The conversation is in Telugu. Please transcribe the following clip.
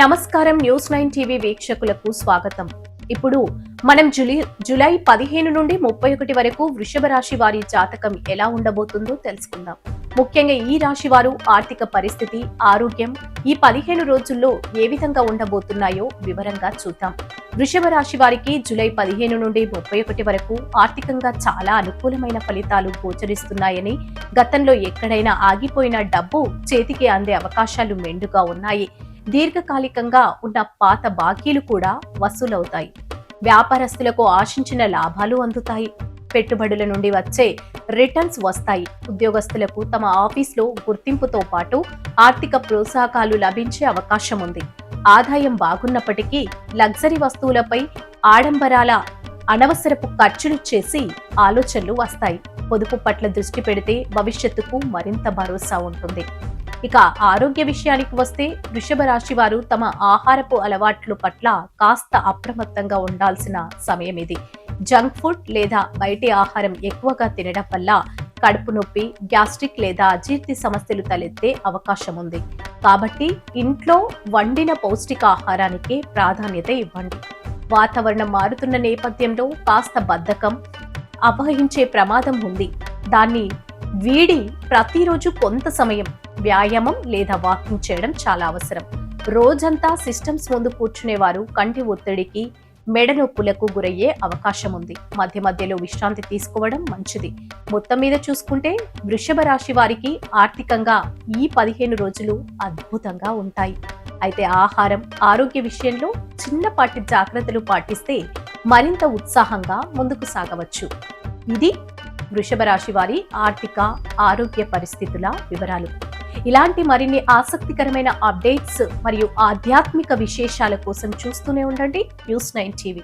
నమస్కారం న్యూస్ 9 టీవీ వీక్షకులకు స్వాగతం. ఇప్పుడు మనం జూలై 15 నుండి 31 వరకు వృషభ రాశి వారి జాతకం ఎలా ఉండబోతుందో తెలుసుకుందాం. ముఖ్యంగా ఈ రాశి వారు ఆర్థిక పరిస్థితి, ఆరోగ్యం ఈ 15 రోజుల్లో ఏ విధంగా ఉండబోతున్నాయో వివరంగా చూద్దాం. వృషభ రాశి వారికి జూలై 15 నుండి 31 వరకు ఆర్థికంగా చాలా అనుకూలమైన ఫలితాలు గోచరిస్తున్నాయని, గతంలో ఎక్కడైనా ఆగిపోయిన డబ్బు చేతికి అందే అవకాశాలు మెండుగా ఉన్నాయి. దీర్ఘకాలికంగా ఉన్న పాత బాకీలు కూడా వసూలవుతాయి. వ్యాపారస్తులకు ఆశించిన లాభాలు అందుతాయి. పెట్టుబడుల నుండి వచ్చే రిటర్న్స్ వస్తాయి. ఉద్యోగస్తులకు తమ ఆఫీసులో గుర్తింపుతో పాటు ఆర్థిక ప్రోత్సాహకాలు లభించే అవకాశం ఉంది. ఆదాయం బాగున్నప్పటికీ లగ్జరీ వస్తువులపై ఆడంబరాల అనవసరపు ఖర్చులు చేసి ఆలోచనలు వస్తాయి. పొదుపు పట్ల దృష్టి పెడితే భవిష్యత్తుకు మరింత భరోసా ఉంటుంది. ఇక ఆరోగ్య విషయానికి వస్తే వృషభ రాశి వారు తమ ఆహారపు అలవాట్ల పట్ల కాస్త అప్రమత్తంగా ఉండాల్సిన సమయం ఇది. జంక్ ఫుడ్ లేదా బయటి ఆహారం ఎక్కువగా తినడం వల్ల కడుపు నొప్పి, గ్యాస్ట్రిక్ లేదా అజీర్తి సమస్యలు తలెత్తే అవకాశం ఉంది. కాబట్టి ఇంట్లో వండిన పౌష్టికాహారానికి ప్రాధాన్యత ఇవ్వండి. వాతావరణం మారుతున్న నేపథ్యంలో కాస్త బద్ధకం అపహరించే ప్రమాదం ఉంది. దాన్ని వీడి ప్రతిరోజు కొంత సమయం వ్యాయామం లేదా వాకింగ్ చేయడం చాలా అవసరం. రోజంతా సిస్టమ్స్ ముందు కూర్చునేవారు కంటి ఒత్తిడికి, మెడ నొప్పులకు గురయ్యే అవకాశం ఉంది. మధ్య మధ్యలో విశ్రాంతి తీసుకోవడం మంచిది. మొత్తం మీద చూసుకుంటే వృషభ రాశి వారికి ఆర్థికంగా ఈ 15 రోజులు అద్భుతంగా ఉంటాయి. అయితే ఆహారం, ఆరోగ్య విషయంలో చిన్నపాటి జాగ్రత్తలు పాటిస్తే మరింత ఉత్సాహంగా ముందుకు సాగవచ్చు. ఇది వృషభ రాశి వారి ఆర్థిక, ఆరోగ్య పరిస్థితుల వివరాలు. ఇలాంటి మరిన్ని ఆసక్తికరమైన అప్డేట్స్ మరియు ఆధ్యాత్మిక విశేషాల కోసం చూస్తూనే ఉండండి న్యూస్ 9 టీవీ.